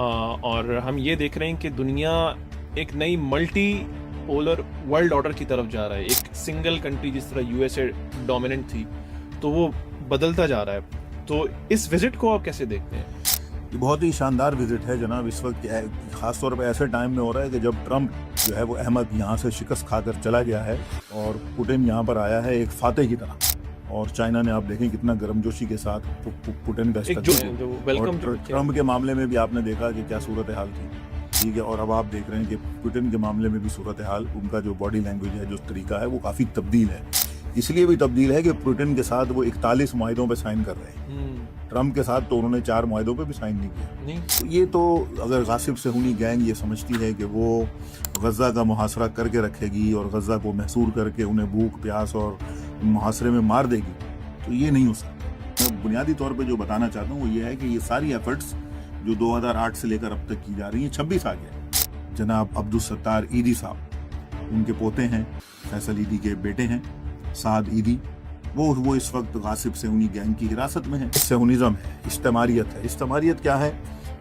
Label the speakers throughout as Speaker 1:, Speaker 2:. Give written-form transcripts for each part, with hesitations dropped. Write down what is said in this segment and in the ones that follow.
Speaker 1: और हम ये देख रहे हैं कि दुनिया एक नई मल्टी पोलर वर्ल्ड ऑर्डर की तरफ जा रहा है। एक सिंगल कंट्री जिस तरह यूएसए डोमिनेंट थी, तो वो बदलता जा रहा है। तो इस विजिट को आप कैसे देखते हैं?
Speaker 2: ये बहुत ही शानदार विजिट है जनाब। इस वक्त खास तौर पर ऐसे टाइम में हो रहा है कि जब ट्रम्प जो है वो अहमद यहाँ से शिकस्त खाकर चला गया है और पुतिन यहाँ पर आया है एक फातेह की तरह। और चाइना ने आप देखें कितना गर्मजोशी के साथ पुतिन का इस्तकबाल। और ट्रम्प के मामले में भी आपने देखा कि क्या सूरत हाल थी, ठीक है। और अब आप देख रहे हैं कि पुतिन के मामले में भी सूरत हाल, उनका जो बॉडी लैंग्वेज है, जो तरीका है, वो काफ़ी तब्दील है। इसलिए भी तब्दील है कि पुतिन के साथ वो 41 मुआहिदों पर साइन कर रहे हैं। ट्रम्प के साथ तो उन्होंने 4 मुआहिदों पे भी साइन नहीं किया। तो ये तो अगर गासिब सेहूनी गैंग ये समझती है कि वो गज़ा का मुहासरा करके रखेगी और गज़ा को महसूर करके उन्हें भूख प्यास और मुहासरे में मार देगी, तो ये नहीं हो सकता। मैं बुनियादी तौर पे जो बताना चाहता हूँ वो ये है कि ये सारी एफर्ट्स जो 2008 से लेकर अब तक की जा रही हैं, 26 आ गए। जनाब अब्दुल सत्तार ईदी साहब, उनके पोते हैं, फैसल ईदी के बेटे हैं साद ईदी, वो इस वक्त गासिब सेहूनी गैंग की हिरासत में है। सेहूनिज्म है, इस्तेमारियत है। इस्तेमारियत क्या है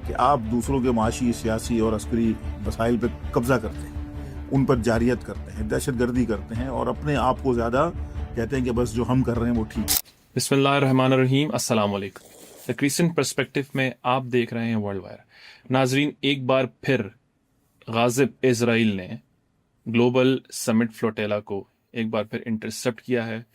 Speaker 2: कि आप दूसरों के माशी, सियासी और अस्करी वसाइल पर कब्जा करते हैं, उन पर जारियत करते हैं, दहशतगर्दी करते हैं और अपने आप को ज़्यादा कहते हैं कि बस जो हम कर रहे हैं वो ठीक।
Speaker 1: बिस्मिल्लाहिर्रहमानिर्रहीम, अस्सलाम वालेकुम। द क्रिश्चियन पर्सपेक्टिव में आप देख रहे हैं वर्ल्ड वायर। नाजरीन, एक बार फिर गाजिब इजराइल ने ग्लोबल समिट फ्लोटेला को एक बार फिर इंटरसेप्ट किया है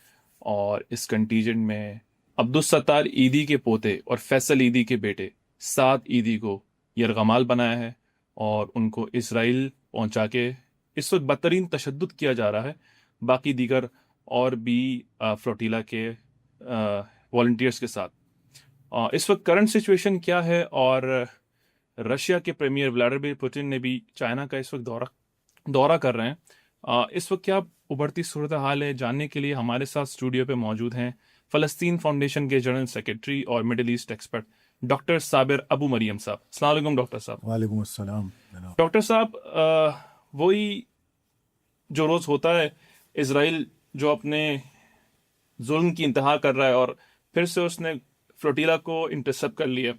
Speaker 1: और इस कंटीजेंट में अब्दुल सत्तार ईदी के पोते और फैसल ईदी के बेटे साद ईदी को यरगमाल बनाया है और उनको इजराइल पहुंचा के इस वक्त बदतरीन तशद्दुद किया जा रहा है बाकी दीगर और भी फ्लोटिला के वॉलंटियर्स के साथ। इस वक्त करंट सिचुएशन क्या है? और रशिया के प्रीमियर व्लादिमीर पुतिन ने भी चाइना का इस वक्त दौरा कर रहे हैं। इस वक्त क्या उभरती सूरत हाल है, जानने के लिए हमारे साथ स्टूडियो पे मौजूद हैं फ़लस्तीन फाउंडेशन के जनरल सेक्रेटरी और middle east expert doctor Sabir Abu Maryam साहब। अस्सलाम वालेकुम डॉक्टर साहब।
Speaker 2: वालेकुम अस्सलाम।
Speaker 1: डॉक्टर साहब, वही जो रोज़ होता है, इजराइल जो अपने जुल्म की इंतहा कर रहा है और फिर से उसने फ्लोटिला को इंटरसेप्ट कर लिया,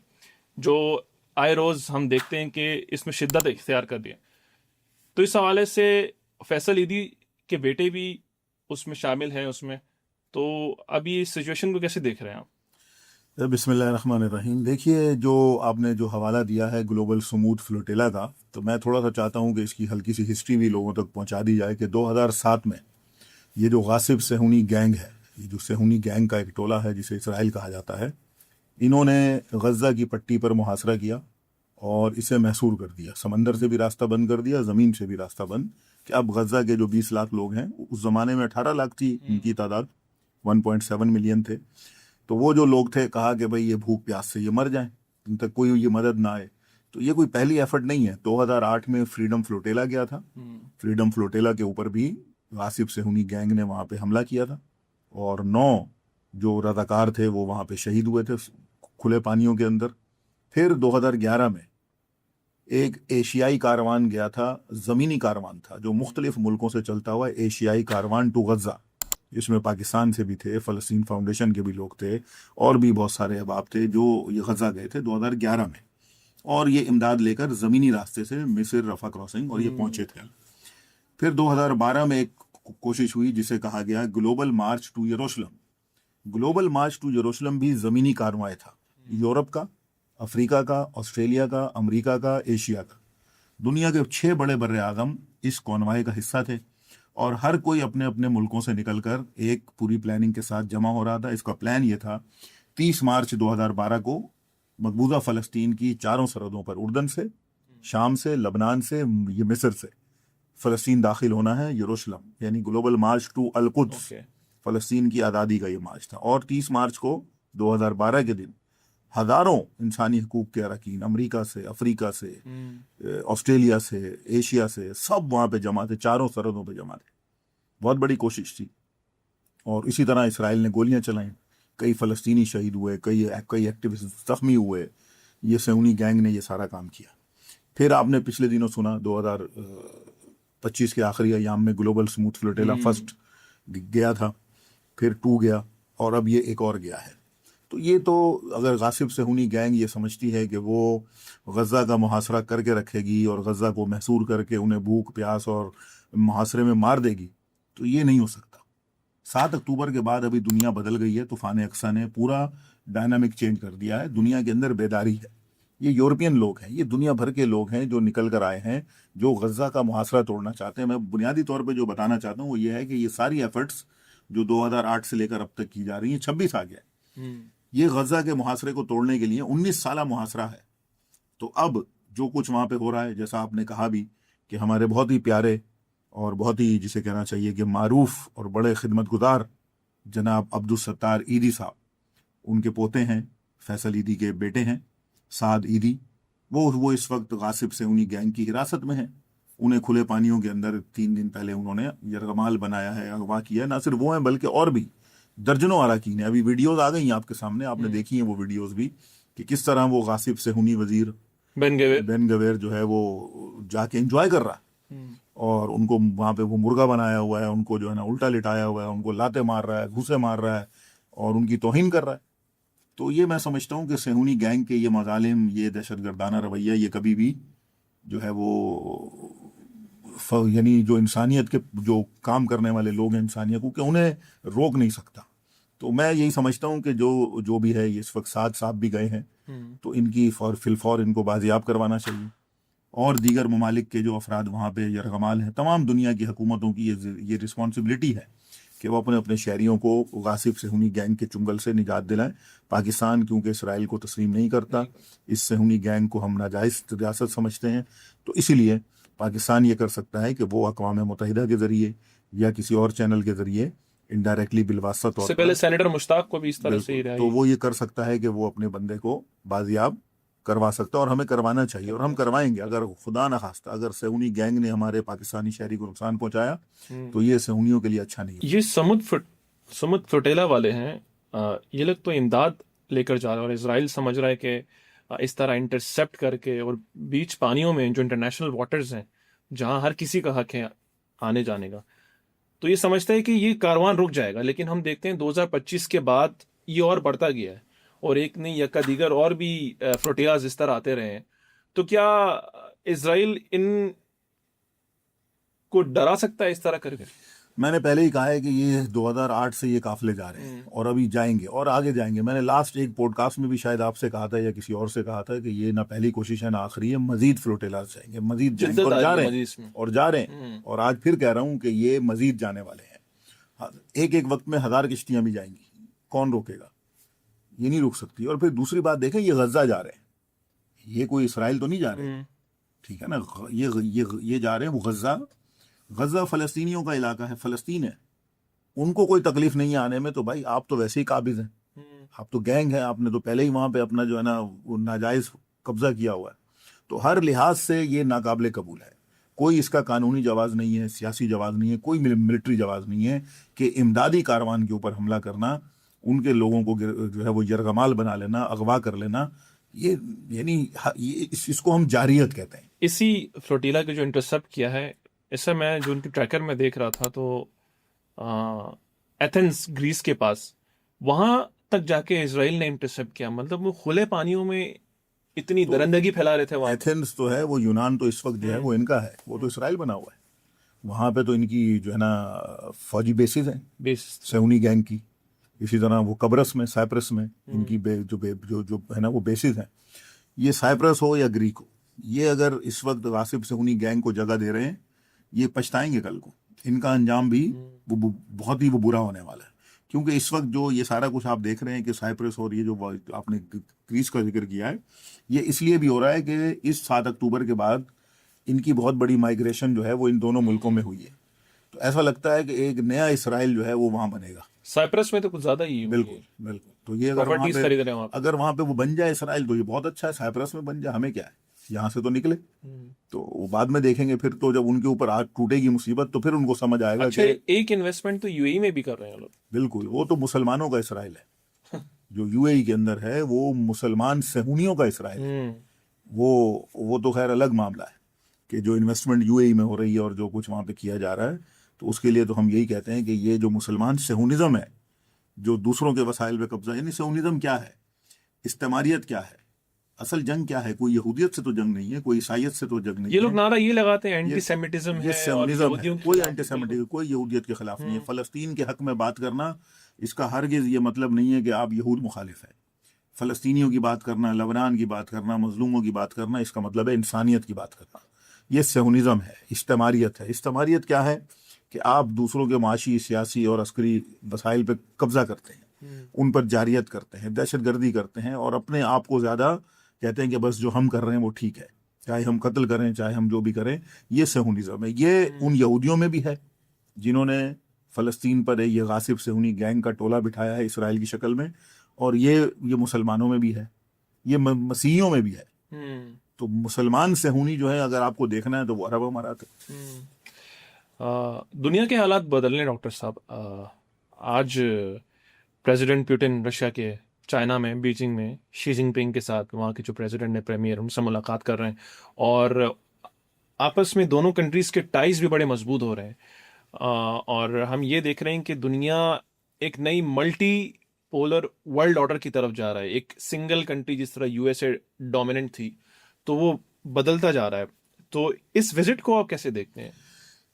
Speaker 1: जो आए रोज़ हम देखते हैं कि इसमें शिद्दत इख्तियार कर दिया। तो इस हवाले से फैसल ईदी के बेटे भी उसमें शामिल हैं उसमें, तो अभी इस सिचुएशन को कैसे देख रहे हैं आप?
Speaker 2: बिस्मिल्लाहिर्रहमानिर्रहीम। देखिए, जो आपने जो हवाला दिया है ग्लोबल स्मूथ फ्लोटिला का, तो मैं थोड़ा सा चाहता हूँ कि इसकी हल्की सी हिस्ट्री भी लोगों तक पहुँचा दी जाए कि 2007 में ये जो गासिब सेहूनी गैंग है, ये जो सेहूनी गैंग का एक टोला है जिसे इसराइल कहा जाता है, इन्होंने गज़ा की पट्टी पर मुहासरा किया और इसे महसूर कर दिया। समंदर से भी रास्ता बंद कर दिया, ज़मीन से भी रास्ता बंद, कि अब गज़ा के जो 20 लाख लोग हैं, उस ज़माने में 18 लाख थी इनकी तादाद, 1.7 मिलियन थे। तो वो जो लोग थे, कहा कि भाई ये भूख प्यास से ये मर जाएं, इन तक कोई ये मदद ना आए। तो ये कोई पहली एफर्ट नहीं है। 2008 में फ्रीडम फ्लोटेला गया था। फ्रीडम फ्लोटेला के ऊपर भी गासिब सेहूनी गैंग ने वहाँ पे हमला किया था और 9 जो रज़ाकार थे वो वहाँ पे शहीद हुए थे खुले पानियों के अंदर। फिर 2011 में एक एशियाई कारवान गया था, ज़मीनी कारवान था, जो मुख्तलिफ मुल्कों से चलता हुआ एशियाई कारवान टू गज़ा, इसमें पाकिस्तान से भी थे, फ़लस्तीन फाउंडेशन के भी लोग थे और भी बहुत सारे अहबाब थे जो ये गज़ा गए थे 2011 में, और ये इमदाद लेकर ज़मीनी रास्ते से मिस्र रफ़ा क्रॉसिंग और ये पहुंचे थे। फिर 2012 में एक कोशिश हुई जिसे कहा गया ग्लोबल मार्च टू यरूशलेम। ग्लोबल मार्च टू यरूशलेम भी ज़मीनी कारवां था, यूरोप का, अफ्रीका का, ऑस्ट्रेलिया का, अमेरिका का, एशिया का। दुनिया के 6 बड़े बर्रे आज़म इस कॉन्वाय का हिस्सा थे और हर कोई अपने अपने मुल्कों से निकलकर एक पूरी प्लानिंग के साथ जमा हो रहा था। इसका प्लान ये था, 30 मार्च 2012 को मकबूजा फ़लस्तीन की 4 सरहदों पर, उर्दन से, शाम से, लबनान से, ये मिस्र से, फ़लस्तीन दाखिल होना है यरूशलेम, यानी ग्लोबल मार्च टू अल-कुद्स, फ़लस्तीन की आज़ादी का ये मार्च था। और 30 मार्च को 2012 के दिन हज़ारों इंसानी हकूक़ के अरकान अमेरिका से, अफ्रीका से, ऑस्ट्रेलिया से, एशिया से, सब वहाँ पे जमा थे, 4 सरहदों पे जमा थे। बहुत बड़ी कोशिश थी और इसी तरह इसराइल ने गोलियां चलाईं, कई फ़लस्तीनी शहीद हुए, कई एक्टिविस्ट ज़ख्मी हुए। ये सेहूनी गैंग ने ये सारा काम किया। फिर आपने पिछले दिनों सुना 2025 के आखिरी अयाम में ग्लोबल स्मूथ फ्लोटेला फर्स्ट गया था, फिर 2 गया और अब ये एक और गया है। तो ये तो अगर गासिब सेहूनी गैंग ये समझती है कि वो गज़ा का मुहासरा करके रखेगी और गज़ा को महसूर करके उन्हें भूख प्यास और मुहासरे में मार देगी, तो ये नहीं हो सकता। 7 अक्टूबर के बाद अभी दुनिया बदल गई है। तूफान अक्सा ने पूरा डायनामिक चेंज कर दिया है। दुनिया के अंदर बेदारी है। ये यूरोपियन लोग हैं, ये दुनिया भर के लोग हैं जो निकल कर आए हैं, जो गज़ा का मुहासरा तोड़ना चाहते हैं। मैं बुनियादी तौर पे जो बताना चाहता हूँ वो ये है कि ये सारी एफर्ट्स जो 2008 से लेकर अब तक की जा रही हैं, 26 आ गया, ये गज़ा के मुहासरे को तोड़ने के लिए 19 साला मुहासरा है। तो अब जो कुछ वहाँ पे हो रहा है, जैसा आपने कहा भी कि हमारे बहुत ही प्यारे और बहुत ही जिसे कहना चाहिए कि मारूफ और बड़े खिदमतगुजार जनाब अब्दुल सत्तार ईदी साहब, उनके पोते हैं, फैसल ईदी के बेटे हैं साद ईदी, वो इस वक्त गासिब सेहूनी गैंग की हिरासत में हैं। उन्हें खुले पानियों के अंदर 3 दिन पहले उन्होंने यरगमाल बनाया है, अगवा किया है। ना सिर्फ वो हैं बल्कि और भी दर्जनों अरकान हैं। अभी वीडियोज आ गई हैं आपके सामने, आपने देखी हैं वो वीडियोज भी कि किस तरह वो गासिब सेहूनी वजीर बेन गवेर जो है वो जाके एंजॉय कर रहा है और उनको वहाँ पे वो मुर्गा बनाया हुआ है, उनको जो है ना उल्टा लिटाया हुआ है, उनको लाते मार रहा है, घूसे मार रहा है और उनकी तौहीन कर रहा है। तो ये मैं समझता हूँ कि सेहूनी गैंग के ये मजालिम, ये दहशतगर्दाना रवैया, ये कभी भी जो है वो यानी जो इंसानियत के जो काम करने वाले लोग हैं, इंसानियत को, कि उन्हें रोक नहीं सकता। तो मैं यही समझता हूँ कि जो भी है, ये इस वक्त साथ साहब भी गए हैं, तो इनकी फिलफौर इनको बाजियाब करवाना चाहिए। और दीगर ममालिक के जो अफराद वहाँ पे यरगमाल हैं, तमाम दुनिया की हुकूमतों की ये रिस्पॉन्सिबिलिटी है कि वो अपने अपने शहरियों को गासिब सेहूनी गैंग के चुंगल से निजात दिलाएं। पाकिस्तान क्योंकि इसराइल को तस्लीम नहीं करता, इस सेहूनी गैंग को हम नाजायज़ रियासत समझते हैं, तो इसीलिए पाकिस्तान ये कर सकता है कि वो अक़वाम मुत्तहिदा के ज़रिए या किसी और चैनल के ज़रिए इनडायरेक्टली बिलवास्ता तौर
Speaker 1: से पहले सेनेटर मुश्ताक को भी इस तरह से
Speaker 2: तो वो ये कर सकता है कि वो अपने बंदे को बाजियाब करवा सकता है और हमें करवाना चाहिए और हम करवाएंगे। अगर खुदा न खास्ता अगर सेहूनी गैंग ने हमारे पाकिस्तानी शहरी को नुकसान पहुंचाया तो ये सेहूनियों के लिए अच्छा नहीं है।
Speaker 1: ये समुद्र फ्लोटेला वाले हैं, ये लोग तो इमदाद लेकर जा रहे हैं और इसराइल समझ रहा है कि इस तरह इंटरसेप्ट करके और बीच पानियों में जो इंटरनेशनल वाटर्स हैं जहां हर किसी का हक है आने जाने का, तो ये समझता है कि ये कारवान रुक जाएगा। लेकिन हम देखते हैं 2025 के बाद ये और बढ़ता गया है और एक नहीं यक्का दीगर और भी फ्लोटिलाज इस तरह आते रहे हैं। तो क्या इसराइल इन को डरा सकता है इस तरह करके?
Speaker 2: मैंने पहले ही कहा है कि ये 2008 से ये काफिले जा रहे हैं और अभी जाएंगे और आगे जाएंगे। मैंने लास्ट एक पॉडकास्ट में भी शायद आपसे कहा था या किसी और से कहा था कि ये ना पहली कोशिश है ना आखिरी है, मजीद फ्लोटेलाज जाएंगे, मजीद जाएंगे और जा रहे हैं और जा रहे हैं। और आज फिर कह रहा हूं कि ये मजीद जाने वाले हैं। एक एक वक्त में 1000 किश्तियां भी जाएंगी, कौन रोकेगा? ये नहीं रुक सकती। और फिर दूसरी बात देखें, ये गजा जा रहे हैं, ये कोई इसराइल तो नहीं जा रहे, ठीक है ना? ये जा रहे हैं वो गजा फलस्तीनियों का इलाका है, फलस्तीन है, उनको कोई तकलीफ नहीं है आने में। तो भाई आप तो वैसे ही काबिज हैं, आप तो गैंग हैं, आपने तो पहले ही वहां पे अपना जो है ना वो नाजायज कब्जा किया हुआ है। तो हर लिहाज से ये नाकाबिले कबूल है। कोई इसका कानूनी जवाब नहीं है, सियासी जवाब नहीं है, कोई मिलिट्री जवाब नहीं है कि इमदादी कारवान के ऊपर हमला करना, उनके लोगों को जो है वो यरगमाल बना लेना, अगवा कर लेना, ये यानी इसको हम जारियत कहते हैं।
Speaker 1: इसी फ्लोटिला के जो इंटरसेप्ट किया है, ऐसा मैं जो उनके ट्रैकर में देख रहा था तो एथेंस ग्रीस के पास वहां तक जाके इसराइल ने इंटरसेप्ट किया। मतलब वो खुले पानियों में इतनी दरंदगी फैला रहे थे वहां।
Speaker 2: एथेंस तो है वो यूनान, तो इस वक्त जो है वो इनका है, वो तो इसराइल बना हुआ है। वहां पे तो इनकी जो है ना फौजी बेसिस हैं, सेहूनी गैंग की। इसी तरह वो कब्रस में, साइप्रस में इनकी जो है ना वो बेसिस हैं। ये साइप्रस हो या ग्रीक हो, ये अगर इस वक्त गासिब सेहूनी गैंग को जगह दे रहे हैं, ये पछताएंगे कल को। इनका अंजाम भी वो बहुत ही वो बुरा होने वाला है। क्योंकि इस वक्त जो ये सारा कुछ आप देख रहे हैं कि साइप्रस और ये जो आपने ग्रीस का जिक्र किया है, ये इसलिए भी हो रहा है कि इस 7 अक्टूबर के बाद इनकी बहुत बड़ी माइग्रेशन जो है वो इन दोनों मुल्कों में हुई है। तो ऐसा लगता है कि एक नया इसराइल जो है वो वहां बनेगा।
Speaker 1: साइप्रस में तो कुछ ज्यादा ही
Speaker 2: बिल्कुल। तो ये अगर वहां पे वो बन जाए इसराइल तो ये बहुत अच्छा है। साइप्रस में बन जाए, हमें क्या है, यहाँ से तो निकले। तो वो बाद में देखेंगे फिर, तो जब उनके ऊपर आग टूटेगी मुसीबत तो फिर उनको समझ आएगा।
Speaker 1: अच्छा, एक इन्वेस्टमेंट तो यूएई में भी कर रहे हैं लोग।
Speaker 2: बिल्कुल, वो तो मुसलमानों का इसराइल है। जो यूएई के अंदर है वो मुसलमान सेहूनियों का इसराइल है। वो तो खैर अलग मामला है कि जो इन्वेस्टमेंट यूएई में हो रही है और जो कुछ वहां पे किया जा रहा है, तो उसके लिए तो हम यही कहते हैं कि ये जो मुसलमान सेहूनिज्म है जो दूसरों के वसाइल पे कब्जा, यानी सयोनिज्म क्या है, इस्तेमारियत क्या है, असल जंग क्या है। कोई यहूदियत से तो जंग नहीं है, कोई ईसाइयत से तो जंग नहीं
Speaker 1: ये लोग
Speaker 2: है।
Speaker 1: नारा ये लगाते हैं
Speaker 2: ये
Speaker 1: एंटीसेमिटिज्म
Speaker 2: ये
Speaker 1: है और
Speaker 2: सयोनिज्म है,
Speaker 1: यहूदियों के
Speaker 2: कोई
Speaker 1: खिलाफ है,
Speaker 2: एंटीसेमिटिज्म,
Speaker 1: बिल्कुल।
Speaker 2: कोई यहूदियत के खिलाफ नहीं है। फलस्तीन के हक में बात करना, इसका हरगिज ये मतलब नहीं है कि आप यहूद मुखालिफ है। फलस्तीनियों की बात करना, लबनान की बात करना, मजलूमों की बात करना, इसका मतलब है इंसानियत की बात करना। ये सयोनिज्म है, इस्तेमारियत है। इस्तेमारियत क्या है कि आप दूसरों के माशी, सियासी और अस्करी वसाइल पे कब्जा करते हैं, उन पर जारियत करते हैं, दहशतगर्दी करते हैं, और अपने आप को ज्यादा कहते हैं कि बस जो हम कर रहे हैं वो ठीक है, चाहे हम कत्ल करें, चाहे हम जो भी करें। ये सयोनिज्म है। ये उन यहूदियों में भी है जिन्होंने फलस्तीन पर ये गासिब सेहूनी गैंग का टोला बिठाया है इसराइल की शक्ल में, और ये मुसलमानों में भी है, ये मसीहियों में भी है। तो मुसलमान सेहूनी जो है, अगर आपको देखना है तो वो अरब अमारात है।
Speaker 1: दुनिया के हालात बदलने डॉक्टर साहब। आज प्रेसिडेंट पुतिन रशिया के चाइना में बीजिंग में शी जिनपिंग के साथ, वहाँ के जो प्रेसिडेंट है, प्रीमियर, उनसे मुलाकात कर रहे हैं, और आपस में दोनों कंट्रीज के टाइज भी बड़े मजबूत हो रहे हैं। और हम ये देख रहे हैं कि दुनिया एक नई मल्टी पोलर वर्ल्ड ऑर्डर की तरफ जा रहा है। एक सिंगल कंट्री जिस तरह यूएसए डोमिनेंट थी, तो वो बदलता जा रहा है। तो इस विजिट को आप कैसे देखते हैं?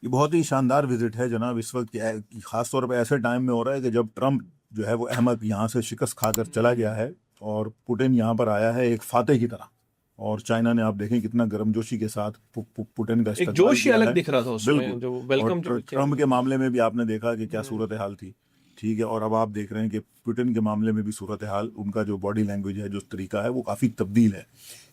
Speaker 2: ये बहुत ही शानदार विजिट है जनाब। इस वक्त खास तौर पे ऐसे टाइम में हो रहा है कि जब ट्रम्प जो है वो अहमद यहाँ से शिकस्त खाकर चला गया है, और पुतिन यहाँ पर आया है एक फातेह की तरह। और चाइना ने आप देखें कितना गर्मजोशी के साथ पुतिन का
Speaker 1: एक
Speaker 2: इस्तकबाल
Speaker 1: जोश ही
Speaker 2: किया
Speaker 1: अलग
Speaker 2: है।
Speaker 1: दिख रहा था उसमें,
Speaker 2: बिल्कुल।
Speaker 1: जो
Speaker 2: और
Speaker 1: वेलकम जो किया।
Speaker 2: ट्रम्प के मामले में भी आपने देखा कि क्या सूरत हाल थी, ठीक है। और अब आप देख रहे हैं कि पुतिन के मामले में भी सूरत हाल, उनका जो बॉडी लैंग्वेज है, जो तरीका है, वो काफ़ी तब्दील है।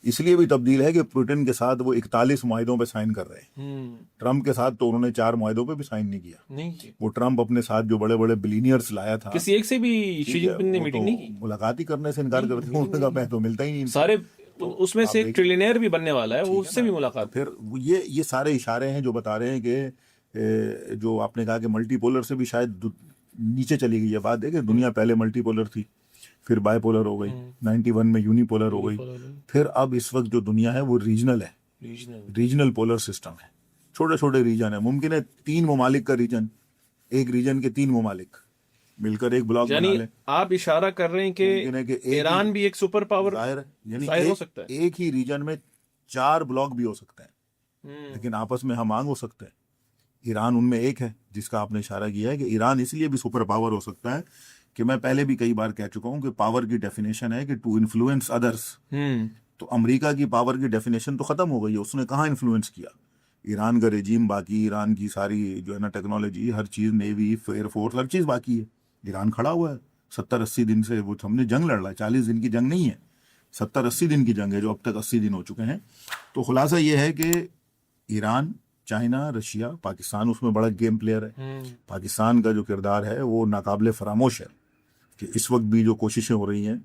Speaker 2: इसलिए भी तब्दील है कि पुतिन के साथ वो 41 मुआहिदों पे साइन कर रहे हैं। ट्रम्प के साथ तो उन्होंने 4 मुआहिदों पे भी साइन नहीं किया।
Speaker 1: नहीं की।
Speaker 2: वो ट्रम्प अपने साथ जो बड़े बड़े बिलीनियर्स लाया था,
Speaker 1: किसी एक से भी शी
Speaker 2: ठीक है,
Speaker 1: जिनपिंग ने
Speaker 2: वो तो
Speaker 1: मीटिंग नहीं की।
Speaker 2: मुलाकात ही करने से इनकार करते हैं, उनका पैसा तो मिलता ही नहीं इनको।
Speaker 1: सारे
Speaker 2: तो
Speaker 1: उसमें
Speaker 2: आप
Speaker 1: से एक
Speaker 2: देखिए,
Speaker 1: ट्रिलियनेयर भी बनने वाला है, वो
Speaker 2: ठीक है
Speaker 1: उससे
Speaker 2: ना।
Speaker 1: भी
Speaker 2: तो
Speaker 1: मुलाकात।
Speaker 2: फिर ये सारे इशारे हैं जो बता रहे हैं कि जो आपने कहा कि मल्टीपोलर से भी शायद नीचे चली गई है बात। देखिए, दुनिया पहले मल्टीपोलर थी, फिर बायपोलर हो गई, 91 में यूनिपोलर हो गई, फिर अब इस वक्त जो दुनिया है वो रीजनल है, रीजनल पोलर सिस्टम है। छोटे छोटे रीजन है, मुमकिन है 3 ममालिक का रीजन, एक रीजन के 3 ममालिक मिलकर एक ब्लॉक बना
Speaker 1: यानी
Speaker 2: लें।
Speaker 1: आप इशारा कर रहे हैं
Speaker 2: मुमकिन है कि
Speaker 1: कि ईरान भी एक सुपर पावर
Speaker 2: जाहिर है, यानी
Speaker 1: जाहिर हो सकता है।
Speaker 2: एक ही रीजन में 4 ब्लॉक भी हो सकते हैं, लेकिन आपस में हम आंग हो सकते हैं। ईरान उनमें एक है जिसका आपने इशारा किया है कि ईरान इसलिए भी सुपर पावर हो सकता है कि मैं पहले भी कई बार कह चुका हूं कि पावर की डेफिनेशन है कि टू इन्फ्लुएंस अदर्स। तो अमेरिका की पावर की डेफिनेशन तो खत्म हो गई है, उसने कहाँ इन्फ्लुएंस किया। ईरान का रेजिम बाकी, ईरान की सारी जो है ना टेक्नोलॉजी, हर चीज़, नेवी, एयरफोर्स, हर चीज़ बाकी है। ईरान खड़ा हुआ है 70-80 दिन से, वो हमने जंग लड़ रहा है। 40 दिन की जंग नहीं है, 70-80 दिन की जंग है, जो अब तक 80 दिन हो चुके हैं। तो खुलासा ये है कि ईरान, चाइना, रशिया, पाकिस्तान उसमें बड़ा गेम प्लेयर है। पाकिस्तान का जो किरदार है वो नाकाबिले फरामोश है कि इस वक्त भी जो कोशिशें हो रही हैं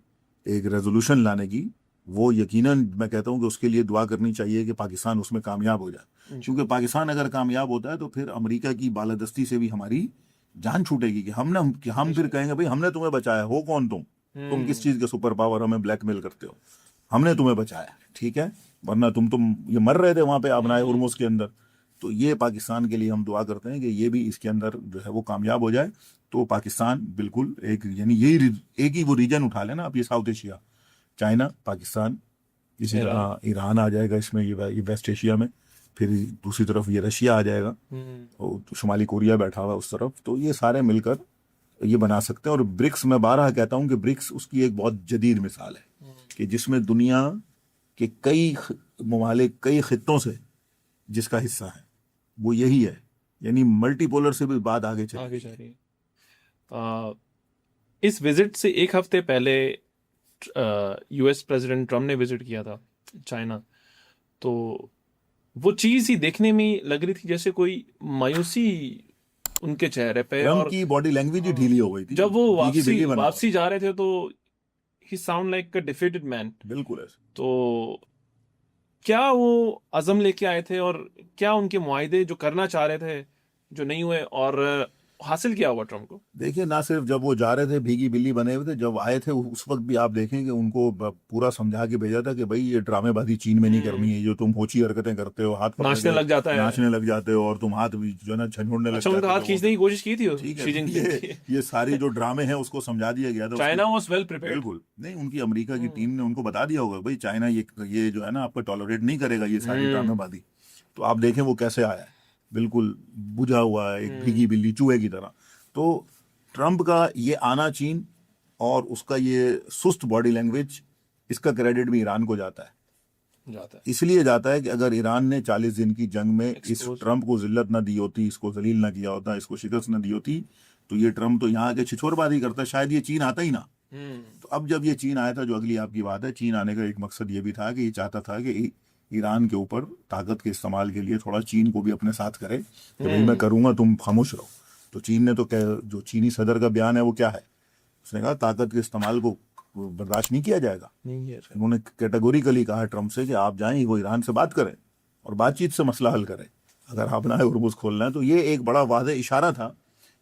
Speaker 2: एक रेजोल्यूशन लाने की, वो यकीनन मैं कहता हूं कि उसके लिए दुआ करनी चाहिए कि पाकिस्तान उसमें कामयाब हो जाए। क्योंकि पाकिस्तान अगर कामयाब होता है तो फिर अमेरिका की बालादस्ती से भी हमारी जान छूटेगी कि हम फिर कहेंगे भाई हमने तुम्हें बचाया, हो कौन तुम किस चीज के सुपर पावर, हमें ब्लैकमेल करते हो, हमने तुम्हें बचाया, ठीक है, वरना तुम ये मर रहे थे वहां पे अपना उर्मुस के अंदर। तो ये पाकिस्तान के लिए हम दुआ करते हैं कि ये भी इसके अंदर जो है वो कामयाब हो जाए। तो पाकिस्तान बिल्कुल एक, यानी यही एक ही वो रीजन उठा लेना आप, ये साउथ एशिया, चाइना, पाकिस्तान, इसी तरह ईरान आ जाएगा इसमें, ये वेस्ट एशिया में, फिर दूसरी तरफ ये रशिया आ जाएगा, और तो शुमाली कोरिया बैठा हुआ उस तरफ। तो ये सारे मिलकर ये बना सकते हैं। और ब्रिक्स, मैं बारहा कहता हूं कि ब्रिक्स उसकी एक बहुत जदीद मिसाल है कि जिसमें दुनिया के कई ममालिक, कई खित्तों से जिसका हिस्सा है वो यही है। यानी मल्टीपोलर से भी बात आगे जा रही
Speaker 1: है। इस विजिट से एक हफ्ते पहले यूएस प्रेसिडेंट ट्रम्प ने विजिट किया था चाइना, तो वो चीज ही देखने में लग रही थी जैसे कोई मायूसी उनके चेहरे पे,
Speaker 2: ट्रम्प
Speaker 1: और
Speaker 2: की बॉडी लैंग्वेज ही ढीली हो गई थी
Speaker 1: जब वो
Speaker 2: बिगी बना
Speaker 1: वापसी जा रहे थे तो ही sound like a defeated man.
Speaker 2: बिल्कुल ऐसे।
Speaker 1: तो क्या वो अज़म लेके आए थे, और क्या उनके मुआहदे जो करना चाह रहे थे जो नहीं हुए, और हासिल किया हुआ ट्रम्प को?
Speaker 2: देखिए, ना सिर्फ जब वो जा रहे थे भीगी बिल्ली बने हुए थे, जब आए थे उस वक्त भी आप देखें कि उनको पूरा समझा के भेजा था कि भाई ये ड्रामेबाजी चीन में नहीं करनी है, जो तुम होची हरकतें करते हो, हाथ पकड़
Speaker 1: नाचने
Speaker 2: के
Speaker 1: लग जाता है।
Speaker 2: नाचने लग जाते हो और तुम हाथ भी जो है ना झंझोड़ने लग
Speaker 1: अच्छा,
Speaker 2: जाते
Speaker 1: उनका
Speaker 2: हो
Speaker 1: हाथ
Speaker 2: लोगों
Speaker 1: खींचने की
Speaker 2: पे।
Speaker 1: कोशिश की थी
Speaker 2: ठीक है,
Speaker 1: शी
Speaker 2: तो
Speaker 1: जिनपिंग की।
Speaker 2: ये सारी जो ड्रामे हैं उसको समझा दिया गया था
Speaker 1: चाइना वाज वेल प्रिपेयर्ड।
Speaker 2: बिल्कुल नहीं, उनकी अमेरिका की टीम ने उनको बता दिया होगा भाई चाइना ये जो है ना आपको टॉलरेट नहीं करेगा ये सारी ड्रामेबाजी। तो आप देखें वो कैसे आया है, बिल्कुल बुझा हुआ है, एक भीगी बिल्ली चूहे की तरह। तो ट्रंप का ये आना चीन और उसका ये सुस्त बॉडी लैंग्वेज, इसका क्रेडिट भी ईरान को जाता है।
Speaker 1: जाता है।
Speaker 2: इसलिए जाता है कि अगर ईरान ने 40 दिन की जंग में इस
Speaker 1: Expose।
Speaker 2: ट्रंप को जिल्लत ना दी होती, इसको जलील ना किया होता, इसको शिकस्त ना दी होती, तो ये ट्रंप तो यहाँ आके छिछोरबाजी करता, शायद ये चीन आता ही ना। तो अब जब ये चीन आया था, जो अगली आपकी बात है, चीन आने का एक मकसद ये भी था कि ये चाहता था कि ईरान के ऊपर ताकत के इस्तेमाल के लिए थोड़ा चीन को भी अपने साथ करे कि भाई मैं करूंगा, तुम खामोश रहो। तो चीन ने तो जो चीनी सदर का बयान है वो क्या है, उसने कहा ताकत के इस्तेमाल को बर्दाश्त नहीं किया जाएगा।
Speaker 1: नहीं है।
Speaker 2: उन्होंने कैटेगोरिकली कहा ट्रंप से कि आप जाएं, वो ईरान से बात करें और बातचीत से मसला हल करें, अगर आपने हुर्मुज़ खोलना है। तो ये एक बड़ा वाज़ेह इशारा था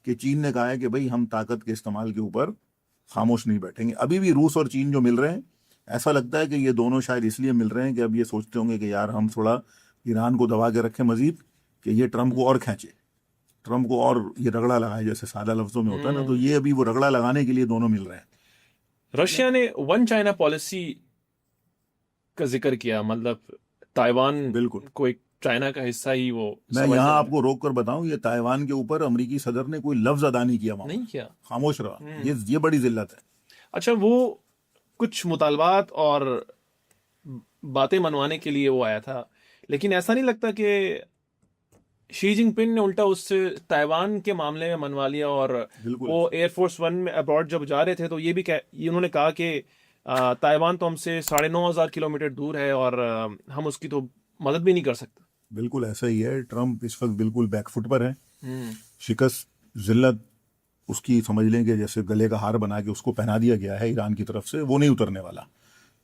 Speaker 2: कि चीन ने कहा है कि भाई हम ताकत के इस्तेमाल के ऊपर खामोश नहीं बैठेंगे। अभी भी रूस और चीन जो मिल रहे हैं, ऐसा लगता है कि ये दोनों शायद इसलिए मिल रहे हैं कि अब ये सोचते होंगे कि यार हम थोड़ा ईरान को दबा के रखें मजीद, कि ये ट्रंप को और खींचे, ट्रंप को और ये रगड़ा लगाए, जैसे सादा लफ्जों में होता है ना। तो ये अभी वो रगड़ा लगाने के लिए दोनों मिल रहे हैं।
Speaker 1: रशिया ने वन चाइना पॉलिसी का जिक्र किया, मतलब ताइवान
Speaker 2: बिल्कुल,
Speaker 1: को एक चाइना का हिस्सा ही वो
Speaker 2: मैं
Speaker 1: समझ
Speaker 2: यहाँ
Speaker 1: रहे हैं।
Speaker 2: आपको रोक कर बताऊं, ये ताइवान के ऊपर अमेरिकी सदर ने कोई लफ्ज अदा नहीं किया,
Speaker 1: नहीं किया।
Speaker 2: खामोश रहा। ये बड़ी जिल्लत है।
Speaker 1: अच्छा, वो कुछ मुतालबात और बातें मनवाने के लिए वो आया था, लेकिन ऐसा नहीं लगता कि शी जिनपिंग ने उल्टा उससे ताइवान के मामले में मनवा लिया? और
Speaker 2: बिल्कुल।
Speaker 1: वो एयरफोर्स वन में अब्रॉड जब जा रहे थे तो ये उन्होंने कहा कि ताइवान तो हमसे 9,500 किलोमीटर दूर है और हम उसकी तो मदद भी नहीं कर सकते।
Speaker 2: बिल्कुल ऐसा ही है। ट्रंप इस वक्त बिल्कुल बैकफुट पर है। शिकस्त, जिल्लत उसकी समझ लें कि जैसे गले का हार बना के उसको पहना दिया गया है ईरान की तरफ से, वो नहीं उतरने वाला।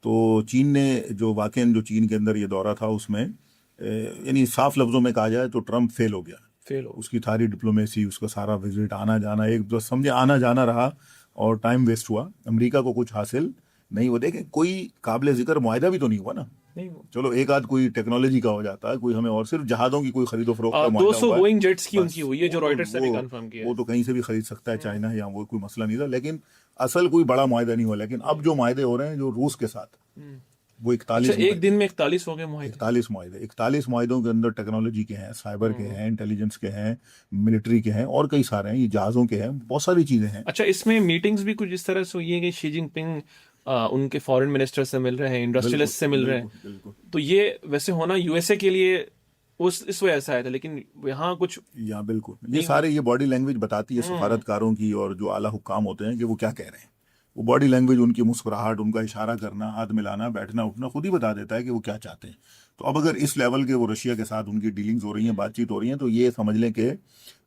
Speaker 2: तो चीन ने जो चीन के अंदर ये दौरा था उसमें यानी साफ लफ्जों में कहा जाए तो ट्रंप फेल हो गया। उसकी सारी डिप्लोमेसी, उसका सारा विजिट, आना जाना, एक तो समझे आना जाना रहा और टाइम वेस्ट हुआ। अमेरिका को कुछ हासिल नहीं। वो देखें कोई काबिल जिक्र मुआहिदा भी तो नहीं हुआ ना।
Speaker 1: नहीं,
Speaker 2: चलो एक आध कोई टेक्नोलॉजी का हो जाता है, कोई हमें और सिर्फ जहाजों की कोई खरीदो फरोख्त का मुआहिदा
Speaker 1: 200
Speaker 2: हुआ है।
Speaker 1: बोइंग जेट्स की
Speaker 2: बस,
Speaker 1: उनकी हुई है, जो रॉयटर्स ने भी कंफर्म किया है।
Speaker 2: वो तो कहीं से भी खरीद सकता है चाइना, या वो कोई मसला नहीं था। लेकिन असल कोई बड़ा मुआहिदा नहीं हुआ। लेकिन अब जो मुआहिदे हो रहे हैं जो रूस के साथ, वो 41
Speaker 1: एक दिन में 41 हो गए मुआहिदे।
Speaker 2: 41 मुआहिदे, 41 मुआहिदों के अंदर टेक्नोलॉजी के हैं, साइबर के हैं, इंटेलिजेंस के हैं, मिलिट्री के हैं और कई सारे हैं, ये जहाजों के हैं, बहुत सारी चीजें हैं।
Speaker 1: अच्छा, इसमें मीटिंग्स भी कुछ इस तरह से हुई है कि शी जिनपिंग उनके फॉरेन मिनिस्टर से मिल रहे हैं, इंडस्ट्रियलिस्ट से मिल रहे हैं। तो ये वैसे होना यूएसए के लिए इस वजह से आया था, लेकिन यहाँ कुछ
Speaker 2: यहाँ बिल्कुल ये सारे ये बॉडी लैंग्वेज बताती है सफारतकारों की और जो आला हुक्काम होते हैं कि वो क्या कह रहे हैं। वो बॉडी लैंग्वेज, उनकी मुस्कुराहट, उनका इशारा करना, हाथ मिलाना, बैठना उठना खुद ही बता देता है कि वो क्या चाहते हैं। तो अब अगर इस लेवल के वो रशिया के साथ उनकी डीलिंग्स हो रही हैं, बातचीत हो रही है, तो ये समझ लें कि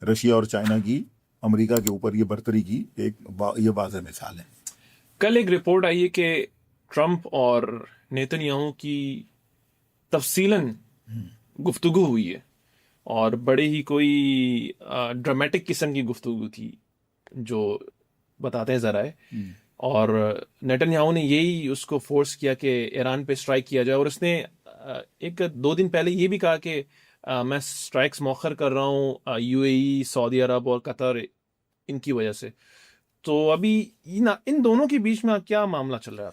Speaker 2: रशिया और चाइना की अमेरिका के ऊपर ये बर्तरी की ये वाज़ेह मिसाल है।
Speaker 1: कल एक रिपोर्ट आई है कि ट्रंप और नेतन्याहू की तफसीलन गुफ्तगू हुई है और बड़े ही कोई ड्रामेटिक किस्म की गुफ्तगू थी, जो बताते हैं जरा है। और नेतन्याहू ने यही उसको फोर्स किया कि ईरान पे स्ट्राइक किया जाए, और उसने 1-2 दिन पहले ये भी कहा कि मैं स्ट्राइक्स मौखर कर रहा हूँ यूएई, सऊदी अरब और कतर, इनकी वजह से। तो अभी इन दोनों के बीच में क्या मामला चल रहा है?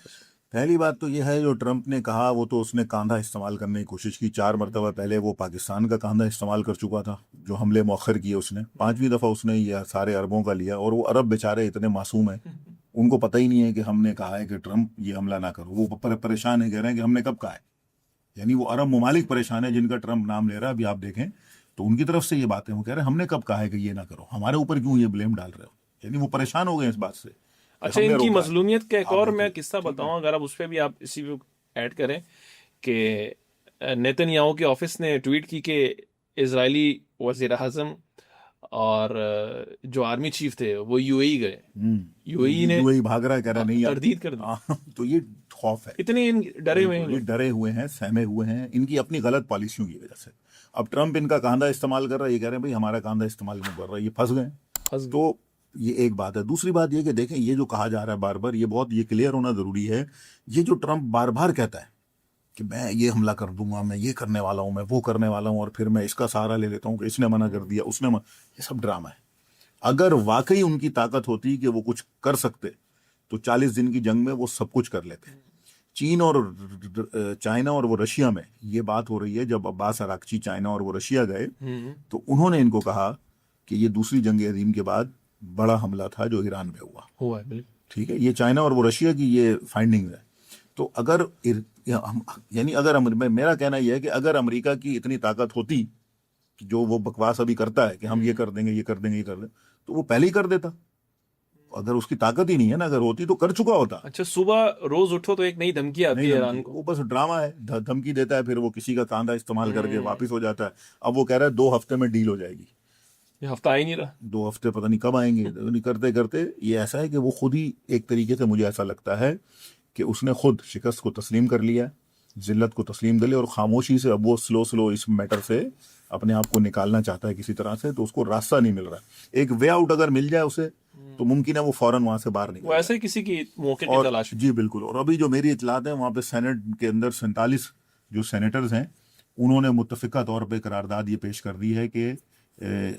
Speaker 2: पहली बात तो यह है, जो ट्रंप ने कहा वो तो उसने कांधा इस्तेमाल करने की कोशिश की। 4 मरतबा पहले वो पाकिस्तान का कांधा इस्तेमाल कर चुका था, जो हमले मौखर किए उसने। 5वीं दफ़ा उसने ये सारे अरबों का लिया, और वो अरब बेचारे इतने मासूम हैं, उनको पता ही नहीं है कि हमने कहा है कि ट्रंप ये हमला ना करो। वो परेशान है, कह रहे हैं कि हमने कब कहा है। यानी वो अरब ममालिक परेशान है जिनका ट्रंप नाम ले रहा है। अभी आप देखें तो उनकी तरफ से ये बातें, वो कह रहे हैं हमने कब कहा है कि ये ना करो, हमारे ऊपर क्यों ये ब्लेम डाल रहे हो। यानी वो परेशान हो गए इस बात से।
Speaker 1: अच्छा, इनकी मजलूमियत का एक और मैं किस्सा बताऊं, अगर आप उस पर भी आप इसी पे ऐड करें, कि नेतन्याहू के ऑफिस ने ट्वीट की कि इजरायली वजीर आजम और जो आर्मी चीफ थे वो यूएई गए। यूएई
Speaker 2: भाग रहा है, कह रहा नहीं यार,
Speaker 1: तरदीद कर दी।
Speaker 2: तो ये खौफ है,
Speaker 1: इतने डरे हुए हैं,
Speaker 2: डरे हुए हैं, सहमे हुए हैं इनकी अपनी गलत पॉलिसियों की वजह से। अब ट्रंप इनका कांधा इस्तेमाल कर रहा है, ये कह रहे हैं भाई हमारा कांधा इस्तेमाल क्यों कर रहा है, ये फंस गए। तो ये एक बात है। दूसरी बात ये कि देखें, ये जो कहा जा रहा है बार बार, ये बहुत ये क्लियर होना जरूरी है। ये जो ट्रम्प बार बार कहता है कि मैं ये हमला कर दूंगा, मैं ये करने वाला हूं, मैं वो करने वाला हूं, और फिर मैं इसका सहारा ले लेता हूं कि इसने मना कर दिया, ये सब ड्रामा है। अगर वाकई उनकी ताकत होती कि वो कुछ कर सकते तो 40 दिन की जंग में वो सब कुछ कर लेते। चीन और चाइना और वो रशिया में ये बात हो रही है। जब अब्बास अराक्ची चाइना और वो रशिया गए तो उन्होंने इनको कहा कि ये दूसरी जंग अजीम के बाद बड़ा हमला था जो ईरान में हुआ
Speaker 1: है। बिल्कुल
Speaker 2: ठीक है, ये चाइना और वो रशिया की ये फाइंडिंग है। तो अगर यानी अगर मेरा कहना यह है कि अगर अमेरिका की इतनी ताकत होती कि जो वो बकवास अभी करता है कि हम ये कर देंगे, ये कर देंगे, ये कर देंगे, तो वो पहले ही कर देता। अगर उसकी ताकत ही नहीं है ना, अगर होती तो कर चुका होता।
Speaker 1: अच्छा, सुबह रोज उठो तो एक नई धमकी आती
Speaker 2: नहीं
Speaker 1: है
Speaker 2: धमकी,
Speaker 1: ईरान को।
Speaker 2: वो बस ड्रामा है, धमकी देता है, फिर वो किसी का कांधा इस्तेमाल करके वापस हो जाता है। अब वो कह रहा है 2 हफ्ते में डील हो जाएगी।
Speaker 1: ये हफ्ता आ ही नहीं रहा।
Speaker 2: 2 हफ्ते पता नहीं कब आएंगे। नहीं करते करते ये ऐसा है कि वो खुद ही एक तरीके से, मुझे ऐसा लगता है कि उसने खुद शिकस्त को तस्लीम कर लिया, जिल्लत को तस्लीम कर लिया, और खामोशी से अब वो स्लो स्लो इस मैटर से अपने आप को निकालना चाहता है किसी तरह से। तो उसको रास्ता नहीं मिल रहा है। एक वे आउट अगर मिल जाए उसे तो मुमकिन है वो फौरन वहां से बाहर निकले।
Speaker 1: वो ऐसे ही किसी की मौके की
Speaker 2: और
Speaker 1: तलाश में।
Speaker 2: जी बिल्कुल। और अभी जो मेरी इतलात है, वहां पे सेनेट के अंदर 47 जो सेनेटर्स हैं उन्होंने मुत्तफिका तौर पे करारदाद ये पेश कर दी है कि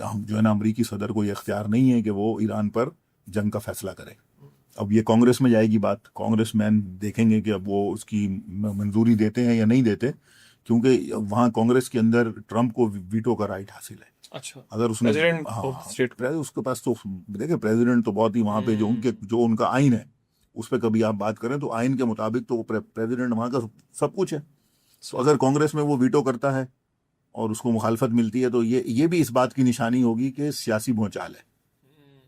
Speaker 2: हम जो है ना, अमरीकी सदर को ये इख्तियार नहीं है कि वो ईरान पर जंग का फैसला करे। अब ये कांग्रेस में जाएगी बात, कांग्रेसमैन देखेंगे कि अब वो उसकी मंजूरी देते हैं या नहीं देते, क्योंकि वहाँ कांग्रेस के अंदर ट्रंप को वीटो का राइट हासिल है।
Speaker 1: अच्छा,
Speaker 2: अगर उसने
Speaker 1: प्रेसिडेंट
Speaker 2: हाँ
Speaker 1: ऑफ स्टेट को।
Speaker 2: उसके पास तो देखिए, प्रेसिडेंट तो बहुत ही वहाँ पे जो उनका आइन है उस पर कभी आप बात करें तो आइन के मुताबिक तो वो प्रेसिडेंट वहाँ का सब कुछ है। तो अगर कांग्रेस में वो वीटो करता है और उसको मुखालफत मिलती है तो ये भी इस बात की निशानी होगी कि सियासी भूचाल है,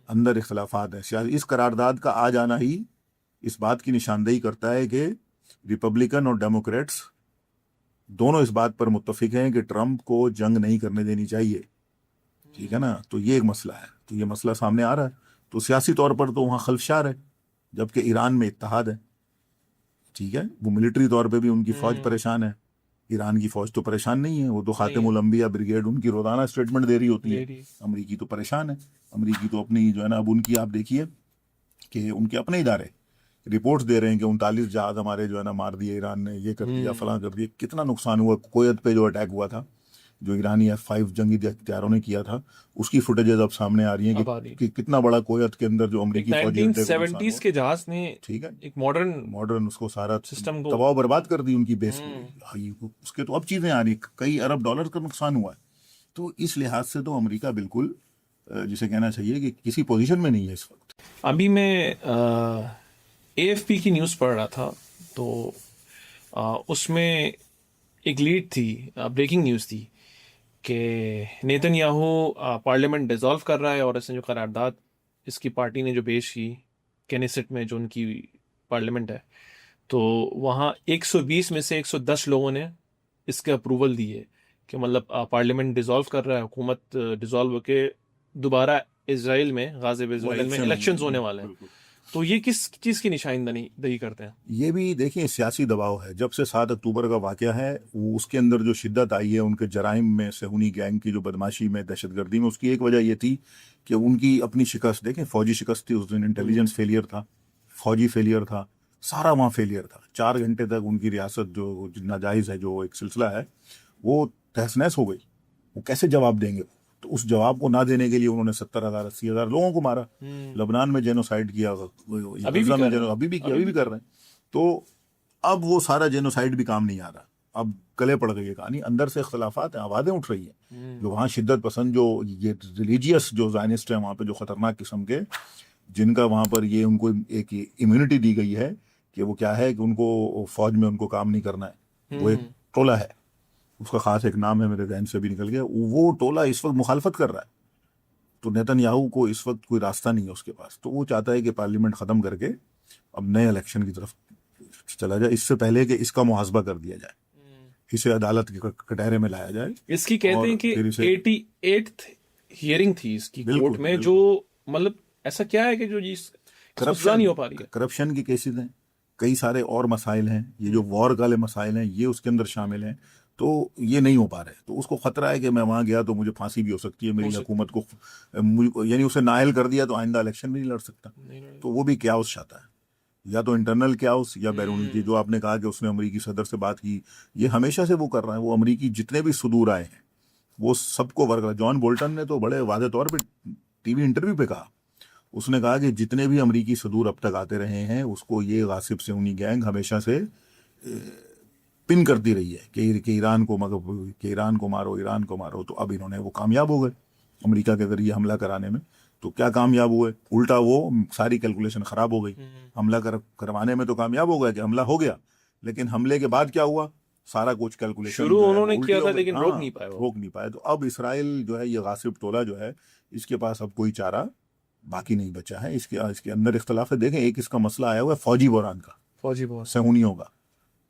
Speaker 2: अंदर इख्तलाफात है सियासी। इस करारदाद का आ जाना ही इस बात की निशानदेही करता है कि रिपब्लिकन और डेमोक्रेट्स दोनों इस बात पर मुत्तफिक हैं कि ट्रंप को जंग नहीं करने देनी चाहिए। ठीक है ना, तो ये एक मसला है। तो ये मसला सामने आ रहा है। तो सियासी तौर पर तो वहाँ खल्फशार है, जबकि ईरान में इत्तेहाद है। ठीक है, वो मिलिट्री तौर पे भी उनकी फौज परेशान है। ईरान की फौज तो परेशान नहीं है, वो तो खातिमुल अंबिया ब्रिगेड उनकी रोजाना स्टेटमेंट दे रही होती है। अमरीकी तो परेशान है। अमरीकी तो अपनी जो है ना, अब उनकी आप देखिए कि उनके अपने इदारे रिपोर्ट्स दे रहे हैं कि 39 जहाज हमारे जो है ना मार दिए ईरान ने, ये कर दिया, फलां कर दिया। कितना नुकसान हुआ। कुवैत पे जो अटैक हुआ था, जो ईरानी F-5 जंगी हथियारों ने किया था, उसकी फुटेजेस अब सामने आ रही हैं कि कितना बड़ा कुवैत के अंदर जो अमेरिकी फौजी
Speaker 1: 1970s के जहाज ने
Speaker 2: ठीक है
Speaker 1: एक मॉडर्न
Speaker 2: उसको सारा
Speaker 1: सिस्टम को
Speaker 2: तबाह बर्बाद कर दी उनकी बेस को। उसके तो अब चीजें आ रही, कई अरब डॉलर का नुकसान हुआ है। तो इस लिहाज से तो अमेरिका बिल्कुल जिसे कहना चाहिए कि किसी पोजीशन में नहीं है इस वक्त।
Speaker 1: अभी मैं AFP की न्यूज़ पढ़ रहा था, तो उसमें एक लीड थी, ब्रेकिंग न्यूज़ थी कि नेतन्याहू पार्लियामेंट डिसॉल्व कर रहा है, और इसने जो करारदाद इसकी पार्टी ने जो पेश की केनेसेट में, जो उनकी पार्लियामेंट है, तो वहाँ 120 में से 110 लोगों ने इसके अप्रूवल दी है कि मतलब पार्लियामेंट डिसॉल्व कर रहा है, हुकूमत डिसॉल्व होके दोबारा इजराइल में, गाज़िब इजराइल में इलेक्शंस होने वाले हैं। तो ये किस चीज़ की निशानदही करते हैं?
Speaker 2: ये भी देखिए सियासी दबाव है। जब से 7 अक्टूबर का वाकया है, वो उसके अंदर जो शिद्दत आई है उनके जराइम में, सेहूनी गैंग की जो बदमाशी में, दहशतगर्दी में, उसकी एक वजह ये थी कि उनकी अपनी शिकस्त देखें, फौजी शिकस्त थी उस दिन, इंटेलिजेंस फेलियर था, फौजी फेलियर था, सारा वहाँ फेलियर था। 4 घंटे तक उनकी रियासत जो नाजायज़ है, जो एक सिलसिला है, वो तहस नहस हो गई। वो कैसे जवाब देंगे? तो उस जवाब को ना देने के लिए उन्होंने 70,000 80,000 लोगों को मारा। लबनान में जेनोसाइड किया,
Speaker 1: अभी भी कर रहे हैं।
Speaker 2: तो अब वो सारा जेनोसाइड भी काम नहीं आ रहा। अब गले पड़ गई है कहानी। अंदर से इख्तलाफात हैं, आवाज़ें उठ रही हैं। जो वहाँ शिद्दत पसंद, जो ये रिलीजियस जो ज़ायनिस्ट हैं वहाँ पे, जो ख़तरनाक किस्म के, जिनका वहाँ पर ये उनको एक इम्यूनिटी दी गई है कि वो क्या है कि उनको फौज में उनको काम नहीं करना है। वो एक टोला है, उसका खास एक नाम है, मेरे जहन से भी निकल गया। वो टोला इस वक्त मुखालफत कर रहा है। तो नेतन्याहू को इस वक्त कोई रास्ता नहीं है उसके पास। तो वो चाहता है कि पार्लियामेंट ख़त्म करके अब नए इलेक्शन की तरफ चला जाए, इससे पहले कि इसका मुहासबा कर दिया जाए, इसे अदालत के कटहरे में लाया जाए।
Speaker 1: इसकी कहते हैं कि 88th हियरिंग थी इसकी कोर्ट में, जो मतलब ऐसा क्या है कि जो करप्शन नहीं हो पा रही है।
Speaker 2: करप्शन की केसेस हैं, कई सारे और मसाइल हैं। ये जो वॉर वाले मसाइल हैं ये उसके अंदर शामिल हैं। तो ये नहीं हो पा रहे, तो उसको खतरा है कि मैं वहां गया तो मुझे फांसी भी हो सकती है, मेरी हुकूमत को यानी उसे नाअहल कर दिया तो आइंदा इलेक्शन भी नहीं लड़ सकता। तो वो भी क्याओस चाहता है, या तो इंटरनल क्याओस या बैरूनी, जो आपने कहा कि उसने अमरीकी सदर से बात की, ये हमेशा से वो कर रहा है। वो अमरीकी जितने भी सुदूर आए हैं वो सबको वर्क, जॉन बोल्टन ने तो बड़े वादे तौर पे टीवी इंटरव्यू पे कहा, उसने कहा कि जितने भी अमरीकी सदूर अब तक आते रहे हैं उसको ये गासिब सेहूनी गैंग हमेशा से पिन करती रही है कि ईरान को ईरान को मारो, ईरान को मारो। तो अब इन्होंने वो कामयाब हो गए अमेरिका के जरिए हमला कराने में। तो क्या कामयाब हुए, उल्टा वो सारी कैलकुलेशन खराब हो गई। हमला करवाने में तो कामयाब हो गया कि हमला हो गया, लेकिन हमले के बाद क्या हुआ, सारा कुछ कैलकुलेशन
Speaker 1: शुरू उन्होंने किया था लेकिन रोक नहीं पाए
Speaker 2: रोक नहीं पाए। तो अब इसराइल जो है, ये गासिब टोला जो है, इसके पास अब कोई चारा बाकी नहीं बचा है। इसके अंदर इख्तलाफ है। देखें, एक इसका मसला आया हुआ है फौजी बहरान का,
Speaker 1: फौजी बहुत
Speaker 2: सेहूनियों का।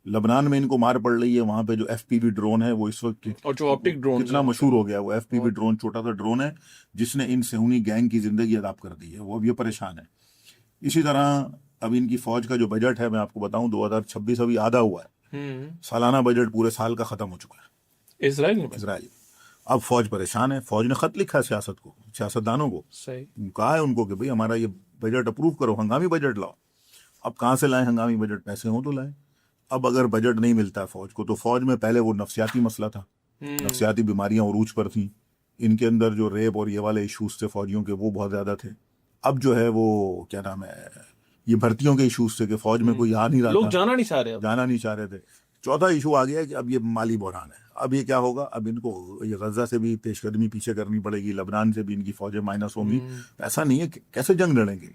Speaker 2: लबनान में इनको मार पड़ रही है, वहां पे जो एफपीवी ड्रोन है वो इस वक्त
Speaker 1: और जो ऑप्टिक ड्रोन
Speaker 2: कितना मशहूर हो गया। वो एफपीवी ड्रोन छोटा सा ड्रोन है जिसने इन सेहूनी गैंग की जिंदगी अदाब कर दी है। वो अब ये परेशान है। इसी तरह अब इनकी फौज का जो बजट है, मैं आपको बताऊं, 2026 अभी आधा हुआ है। सालाना बजट पूरे साल का खत्म हो चुका है इसराइल। अब फौज परेशान है। फौज ने खत लिखा है सियासत को, सियासतदानों को,
Speaker 1: सही
Speaker 2: कहा है उनको कि भाई हमारा ये बजट अप्रूव करो, हंगामी बजट लाओ। अब कहाँ से लाएं हंगामी बजट, पैसे हो तो लाएं। अब अगर बजट नहीं मिलता है फौज को, तो फौज में पहले वो नफ्सियाती मसला था, नफ्सियाती बीमारियां उरूज पर थी। इनके अंदर जो रेप और ये वाले इश्यूज थे फौजियों के, वो बहुत ज्यादा थे। अब जो है वो क्या नाम है, ये भर्तियों के इश्यूज थे कि फौज में कोई आ नहीं रहा,
Speaker 1: लोग
Speaker 2: था
Speaker 1: जाना नहीं चाह रहे
Speaker 2: थे। चौथा इशू आ गया कि अब ये माली बहरान है। अब ये क्या होगा, अब इनको ये गजा से भी पेशकदमी पीछे करनी पड़ेगी, लबनान से भी इनकी फौजें माइनस होंगी। ऐसा नहीं है कि कैसे जंग लड़ेंगे।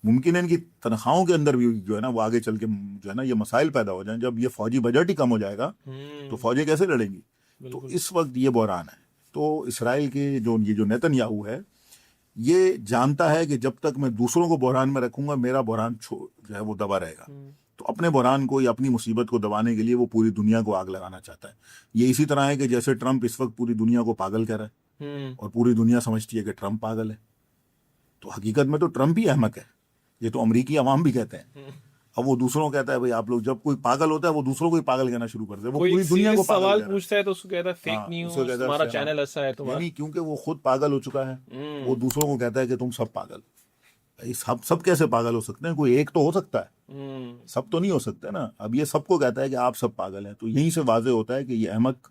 Speaker 2: मुमकिन है इनकी तनख्वाहों के अंदर भी जो है ना, वो आगे चल के जो है ना, ये मसाइल पैदा हो जाएं। जब ये फौजी बजट ही कम हो जाएगा तो फौजें कैसे लड़ेंगी। तो इस वक्त ये बहरान है। तो इसराइल के जो नेतन्याहू है, ये जानता है कि जब तक मैं दूसरों को बहरान में रखूंगा, मेरा बहरान जो है वो दबा रहेगा। तो अपने बहरान को या अपनी मुसीबत को दबाने के लिए वो पूरी दुनिया को आग लगाना चाहता है। ये इसी तरह है कि जैसे ट्रंप इस वक्त पूरी दुनिया को पागल कह रहा है और पूरी दुनिया समझती है कि ट्रंप पागल है। तो हकीकत में तो ट्रंप ही अहमक है, ये तो अमरीकी अवाम भी कहते हैं। अब वो दूसरों को कहता है भाई आप लोग, जब कोई पागल होता है वो दूसरों को ही पागल कहना शुरू करते हैं। वो पूरी दुनिया को पागल
Speaker 1: सवाल पूछता है तो उसको कहता है फेक न्यूज़, तुम्हारा चैनल ऐसा है तुम्हारा।
Speaker 2: यानी क्योंकि वो खुद पागल हो चुका है, वो दूसरों को कहता है कि तुम सब पागल। सब कैसे पागल हो सकते हैं, कोई एक तो हो सकता है, सब तो नहीं हो सकते ना। अब ये सबको कहता है कि आप सब पागल हैं। तो यहीं से वाजे होता है कि ये अहमक,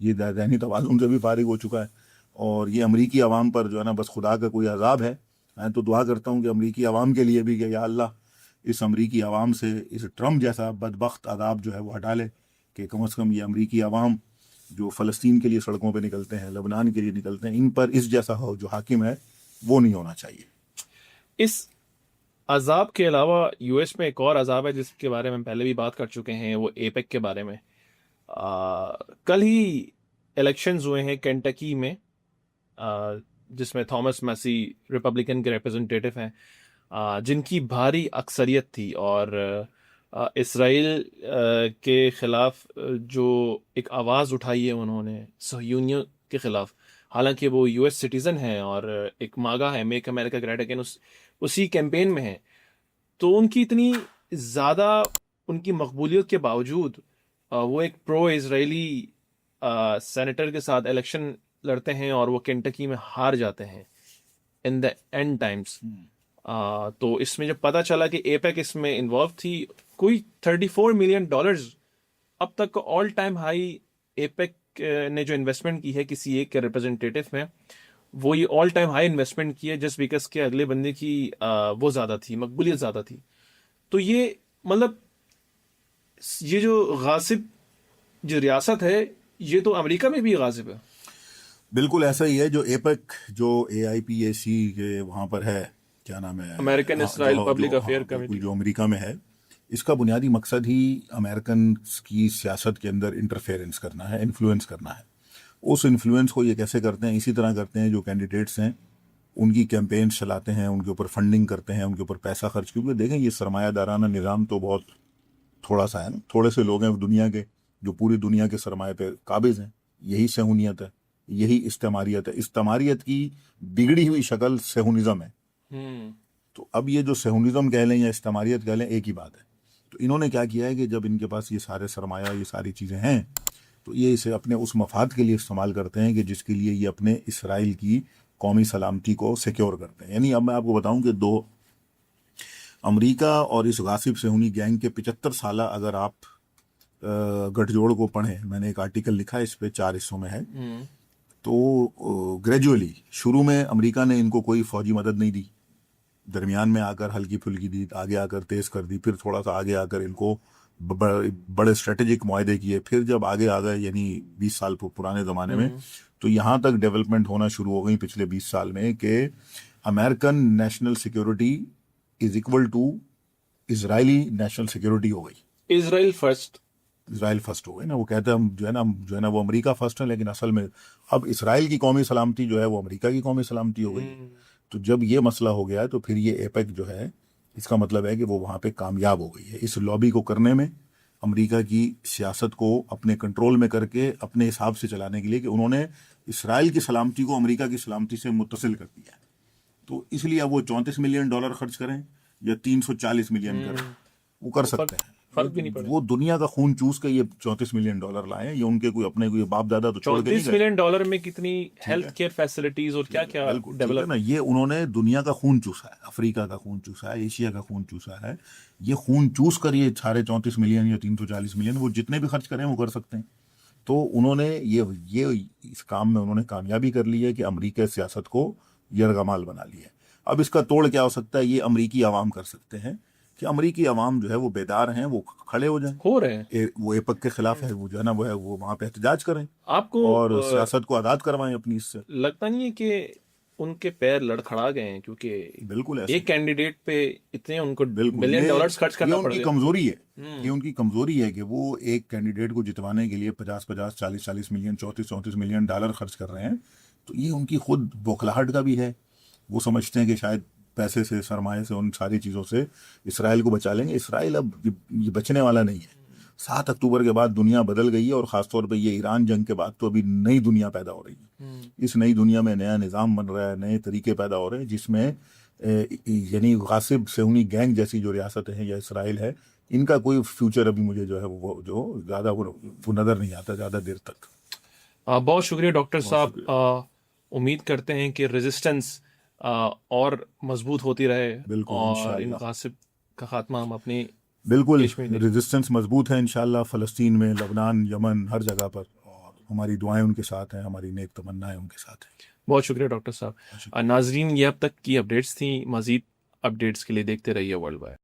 Speaker 2: ये ज़हनी तवाज़ुन से भी फारिग हो चुका है। और ये अमरीकी अवाम पर जो है ना, बस खुदा का कोई अजाब है। मैं तो दुआ करता हूँ कि अमरीकी अवाम के लिए भी कि या अल्लाह इस अमरीकी अवाम से इस ट्रम्प जैसा बदबख्त अदाब जो है वो हटा ले, कि कम से कम ये अमरीकी अवाम जो फ़लस्तीन के लिए सड़कों पे निकलते हैं, लबनान के लिए निकलते हैं, इन पर इस जैसा हो जो हाकिम है वो नहीं होना चाहिए।
Speaker 1: इस अजाब के अलावा यूएस में एक और अजाब है जिसके बारे में पहले भी बात कर चुके हैं, वो एपेक के बारे में। कल ही इलेक्शंस हुए हैं केंटकी में, जिसमें थॉमस मैसी रिपब्लिकन के रिप्रेजेंटेटिव हैं, जिनकी भारी अक्सरियत थी। और इसराइल के ख़िलाफ़ जो एक आवाज़ उठाई है उन्होंने सहयूनियों के ख़िलाफ़, हालांकि वो यूएस सिटीज़न हैं और एक मागा है, मेक अमेरिका ग्रेट अगेन, उसी कैंपेन में है। तो उनकी इतनी ज़्यादा उनकी मकबूलियत के बावजूद वो एक प्रो इजरायली सेनेटर के साथ इलेक्शन लड़ते हैं और वो केंटकी में हार जाते हैं इन द एंड टाइम्स। तो इसमें जब पता चला कि एपेक इसमें इन्वॉल्व थी, कोई $34 मिलियन अब तक का ऑल टाइम हाई एपेक ने जो इन्वेस्टमेंट की है किसी एक के रिप्रेजेंटेटिव में, वो ये ऑल टाइम हाई इन्वेस्टमेंट की है जस्ट बिकॉज के अगले बंदे की वो ज़्यादा थी, मकबूलियत ज़्यादा थी। तो ये मतलब ये जो गासिब जो रियासत है, ये तो अमेरिका में भी गासिब है।
Speaker 2: बिल्कुल ऐसा ही है। जो एपेक, जो AIPAC के वहाँ पर है, क्या नाम है,
Speaker 1: American Israel public affair committee,
Speaker 2: जो अमेरिका में है, इसका बुनियादी मकसद ही अमेरिकन की सियासत के अंदर इंटरफेरेंस करना है, इन्फ्लुएंस करना है। उस इन्फ्लुएंस को ये कैसे करते हैं, इसी तरह करते हैं जो कैंडिडेट्स हैं उनकी कैंपेन्स चलाते हैं, उनके ऊपर फंडिंग करते हैं, उनके ऊपर पैसा खर्च। क्योंकि देखें ये सरमायादाराना निज़ाम तो बहुत थोड़ा सा है ना, थोड़े से लोग हैं दुनिया के जो पूरी दुनिया के सरमाए पे काबिज हैं। यही सेहूनियत है, यही इस्तेमारियत है। इस्तेमारियत की बिगड़ी हुई शक्ल सेहूनिज़म है। तो अब ये जो सेहूनिज़म कह लें या इस्तेमारियत कह लें, एक ही बात है। तो इन्होंने क्या किया है कि जब इनके पास ये सारे सरमाया, ये सारी चीज़ें हैं, तो ये इसे अपने उस मफाद के लिए इस्तेमाल करते हैं कि जिसके लिए ये अपने इसराइल की कौमी सलामती को सिक्योर करते हैं। यानी अब मैं आपको बताऊं कि अमेरिका और इस गासिब सेहूनी गैंग के 75 साल अगर आप गठजोड़ को पढ़ें, मैंने एक आर्टिकल लिखा है इस पे, 4 हिस्सों में है। तो ग्रेजुअली शुरू में अमेरिका ने इनको कोई फौजी मदद नहीं दी, दरमियान में आकर हल्की फुल्की दी, आगे आकर तेज कर दी, फिर थोड़ा सा आगे आकर इनको बड़े स्ट्रेटेजिक मुआहदे किए, फिर जब आगे आ गए यानी 20 साल पुराने ज़माने में, तो यहाँ तक डेवलपमेंट होना शुरू हो गई पिछले 20 साल में कि American national security is equal to Israeli national security हो गई।
Speaker 1: इजराइल फर्स्ट हो गई ना। वो कहते हैं हम जो है ना वो अमेरिका फर्स्ट है, लेकिन असल में अब इसराइल की कौमी सलामती जो है वो अमेरिका की कौमी सलामती हो गई। तो जब ये मसला हो गया है तो फिर ये एपेक जो है, इसका मतलब है कि वो वहाँ पे कामयाब हो गई है इस लॉबी को करने में, अमेरिका की सियासत को अपने कंट्रोल में करके अपने हिसाब से चलाने के लिए, कि उन्होंने इसराइल की सलामती को अमेरिका की सलामती से मुत्तसिल कर दिया है। तो इसलिए अब वो $34 मिलियन खर्च करें या 340 मिलियन करें, वो कर सकते हैं। फर्क भी नहीं पड़ेगा।
Speaker 2: वो दुनिया का खून चूस के ये $34 मिलियन लाए, ये उनके कोई अपने कोई बाप दादा तो छोड़ के नहीं
Speaker 1: $34 मिलियन में कितनी हेल्थ केयर फैसिलिटीज और क्या क्या
Speaker 2: डेवलप ना, ये उन्होंने दुनिया का खून चूसा है, अफ्रीका का खून चूसा है, एशिया का खून चूसा है। ये खून चूस कर ये साढ़े 34 मिलियन या 340 मिलियन वो जितने भी खर्च करें वो कर सकते हैं। तो उन्होंने ये इस काम में उन्होंने कामयाबी कर ली है कि अमेरिका सियासत को यरगमाल बना लिया है। अब इसका तोड़ क्या हो सकता है, ये अमेरिकी आवाम कर सकते हैं कि अमेरिकी आवाम जो है वो बेदार हैं, वो खड़े हो जाएं,
Speaker 1: हो रहे हैं।
Speaker 2: वो एपक के खिलाफ है, वो जो है ना वो वहां पे एहतजाज करें
Speaker 1: आपको
Speaker 2: और सियासत को आज़ाद करवाएं अपनी। इससे
Speaker 1: लगता नहीं है कि उनके पैर लड़खड़ा गए हैं, क्योंकि
Speaker 2: बिल्कुल
Speaker 1: एक कैंडिडेट पे इतने उनको
Speaker 2: बिल्कुल
Speaker 1: $1 बिलियन खर्च करना पड़
Speaker 2: उनकी
Speaker 1: गया।
Speaker 2: कमजोरी है। ये उनकी कमजोरी है कि वो एक कैंडिडेट को जितवाने के लिए 50-50, 40-40 मिलियन, $34 मिलियन खर्च कर रहे हैं। तो ये उनकी खुद बौखलाहट का भी है। वो समझते हैं कि शायद पैसे से, सरमाए से, उन सारी चीज़ों से इसराइल को बचा लेंगे। इसराइल अब ये बचने वाला नहीं है। 7 अक्टूबर के बाद दुनिया बदल गई है, और ख़ासतौर पे ये ईरान जंग के बाद तो अभी नई दुनिया पैदा हो रही है। इस नई दुनिया में नया निज़ाम बन रहा है, नए तरीके पैदा हो रहे हैं, जिसमें यानी गासिब सेहूनी गैंग जैसी जो रियासतें हैं या इसराइल है, इनका कोई फ्यूचर अभी मुझे जो है वो जो ज़्यादा वो नज़र नहीं आता ज़्यादा देर तक।
Speaker 1: बहुत शुक्रिया डॉक्टर साहब। उम्मीद करते हैं कि रेजिस्टेंस और मजबूत होती रहे,
Speaker 2: बिल्कुल,
Speaker 1: और
Speaker 2: इंशाअल्लाह।
Speaker 1: इन गासिब का खात्मा हम अपने
Speaker 2: बिल्कुल
Speaker 1: देश में देखें।
Speaker 2: रेजिस्टेंस मजबूत है इंशाअल्लाह, फ़लस्तीन में, लबनान, यमन, हर जगह पर, और हमारी दुआएं उनके साथ हैं, हमारी नेक तमन्नाएं उनके साथ हैं।
Speaker 1: बहुत शुक्रिया डॉक्टर साहब। नाजरीन, ये अब तक की अपडेट्स थी। मजीद अपडेट्स के लिए देखते रहिए वर्ल्ड वाइड।